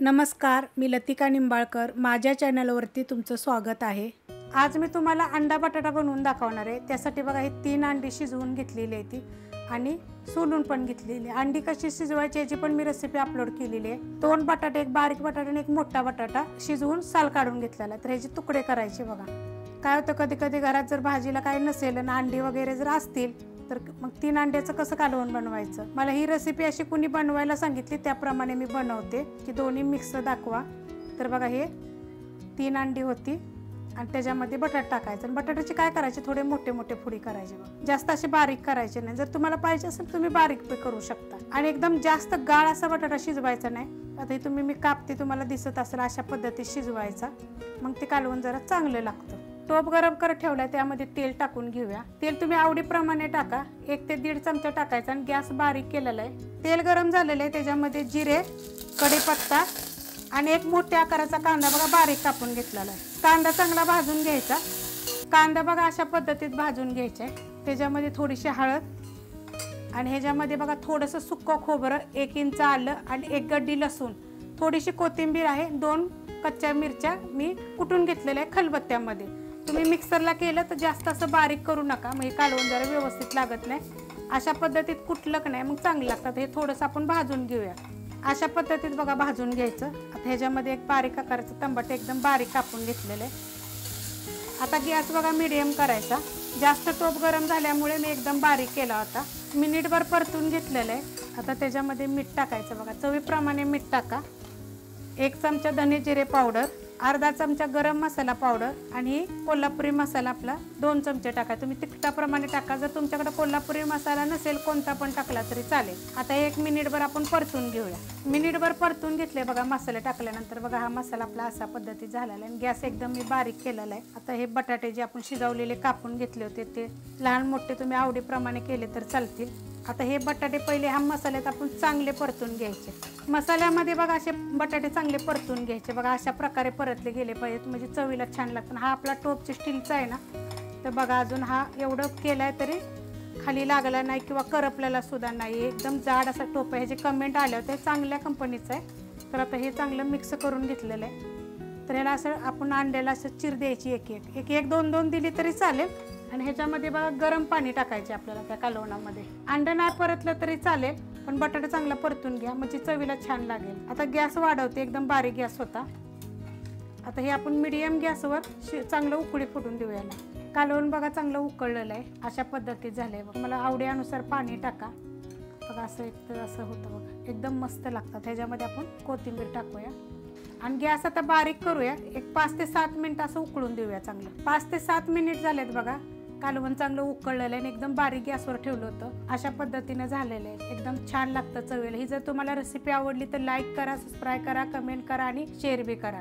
नमस्कार, मी लतिका निंबाळकर. माझ्या चॅनलवरती तुमचं स्वागत आहे. आज मी तुम्हाला अंडा बटाटा बनवून दाखवणार आहे. त्यासाठी बघा, हे 3 अंडी शिजवून घेतलेली आहे ती आणि सोलून पण घेतलेली आहे. अंडी कशी शिजवायची याची पण मी रेसिपी अपलोड केलेली आहे. 2 बटाटे, एक बारीक बटाटा आणि एक मोठा बटाटा शिजवून साल काढून घेतलेला. तर ह्याचे तुकडे करायचे. बघा काय होतं, कधी कधी घरात जर भाजीला काही नसेल आणि अंडी वगैरे जर असतील तर मग 3 अंड्याचं कसं कालवण बनवायचं. मला ही रेसिपी अशी कुणी बनवायला सांगितली, त्याप्रमाणे मी बनवते की दोन्ही मिक्स दाखवा. तर बघा, हे 3 अंडी होती आणि त्याच्यामध्ये बटाटा टाकायचं. आणि बटाट्याचे काय करायचे, थोडे मोठे मोठे फोडी करायचे. बघा, जास्त असे बारीक करायचे नाही. जर तुम्हाला पाहिजे असेल तुम्ही बारीक पण करू शकता. आणि एकदम जास्त गाळ असा बटाटा शिजवायचा नाही. आता हे तुम्ही मी कापते, तुम्हाला दिसत असेल अशा पद्धतीत शिजवायचा. मग ते कालवण जरा चांगलं लागतं. टोप गरम करत ठेवलाय, त्यामध्ये तेल टाकून घेऊया. तेल तुम्ही आवडीप्रमाणे टाका. 1 ते 1.5 चमचा टाकायचा आणि गॅस बारीक केलेला आहे. तेल गरम झालेलं आहे, त्याच्यामध्ये जिरे, कढीपत्ता आणि एक मोठ्या आकाराचा कांदा बघा बारीक कापून घेतलेला आहे. कांदा चांगला भाजून घ्यायचा. कांदा बघा अशा पद्धतीत भाजून घ्यायचा आहे. त्याच्यामध्ये थोडीशी हळद आणि ह्याच्यामध्ये बघा थोडंसं सुक्कं खोबरं, 1 इंच आलं आणि 1 गड्डी लसूण, थोडीशी कोथिंबीर आहे, 2 कच्च्या मिरच्या मी कुटून घेतलेल्या आहे खलबत्त्यामध्ये. तुम्ही मिक्सरला केलं तर जास्त असं बारीक करू नका, म्हणजे कालवण जरा व्यवस्थित लागत नाही. अशा पद्धतीत कुटलं का नाही मग चांगलं लागतात. हे थोडंसं आपण भाजून घेऊया. अशा पद्धतीत बघा भाजून घ्यायचं. आता ह्याच्यामध्ये एक बारीक आकाराचं टमाटर एकदम बारीक कापून घेतलेलं आहे. आता गॅस बघा मीडियम करायचा. जास्त टोप गरम झाल्यामुळे मी एकदम बारीक केला होता. मिनिटभर परतून घेतलेलं आहे. आता त्याच्यामध्ये मीठ टाकायचं. बघा चवीप्रमाणे मीठ टाका. 1 चमचा धने जिरे पावडर, अर्धा चमचा गरम मसाला पावडर आणि कोल्हापुरी मसाला आपला 2 चमचे टाका. तुम्ही तिखटाप्रमाणे टाका. जर तुमच्याकडे कोल्हापुरी मसाला नसेल कोणता पण टाकला तरी चालेल. आता 1 मिनिटभर आपण परतून घेऊया. मिनिटभर परतून घेतले बघा. मसाले टाकल्यानंतर बघा हा मसाला आपला असा पद्धतीत झालेला आहे. गॅस एकदम मी बारीक केलेला आहे. आता हे बटाटे जे आपण शिजवलेले कापून घेतले होते ते लहान मोठे तुम्ही आवडीप्रमाणे केले तर चालतील. आता हे बटाटे पहिले हा मसाल्यात आपण चांगले परतून घ्यायचे. मसाल्यामध्ये बघा असे बटाटे चांगले परतून घ्यायचे. बघा अशा प्रकारे परतले गेले पाहिजेत, म्हणजे चवीला छान लागतं. हा आपला टोपची स्टीलचा आहे ना, तर बघा अजून हा एवढं केलाय तरी खाली लागला नाही किंवा करपलेला सुद्धा नाही. एकदम जाड असा टोप आहे. ह्याचे कमेंट आले होते, चांगल्या कंपनीचं आहे. तर आता हे चांगलं मिक्स करून घेतलेलं आहे. तर ह्याला असं आपण अंड्याला असं चिर द्यायची. एक 2 दिली तरी चालेल. आणि ह्याच्यामध्ये बघा गरम पाणी टाकायचे आपल्याला त्या कालवणामध्ये. अंडं नाही परतलं तरी चालेल, पण बटाटा चांगला परतून घ्या म्हणजे चवीला छान लागेल. आता गॅस वाढवते, एकदम बारीक गॅस होता. आता हे आपण मीडियम गॅसवर चांगलं उकळी फुटून देऊया. कालवण बघा चांगलं उकळलेलं आहे. अशा पद्धतीत झालंय बघा. मला आवडीनुसार पाणी टाका. बघा असं असं होतं बघा, एकदम मस्त लागतात. ह्याच्यामध्ये आपण कोथिंबीर टाकूया आणि गॅस आता बारीक करूया. एक 5 ते 7 मिनिट असं उकळून देऊया चांगलं. 5 ते 7 मिनिट झालेत बघा. कालवण चांगलं उकळलेलं आहे आणि एकदम बारीक गॅसवर ठेवलं होतं. अशा पद्धतीने झालेलं आहे. एकदम छान लागतं चवीला. ही जर तुम्हाला रेसिपी आवडली तर लाईक करा, सबस्क्राईब करा, कमेंट करा आणि शेअर बी करा.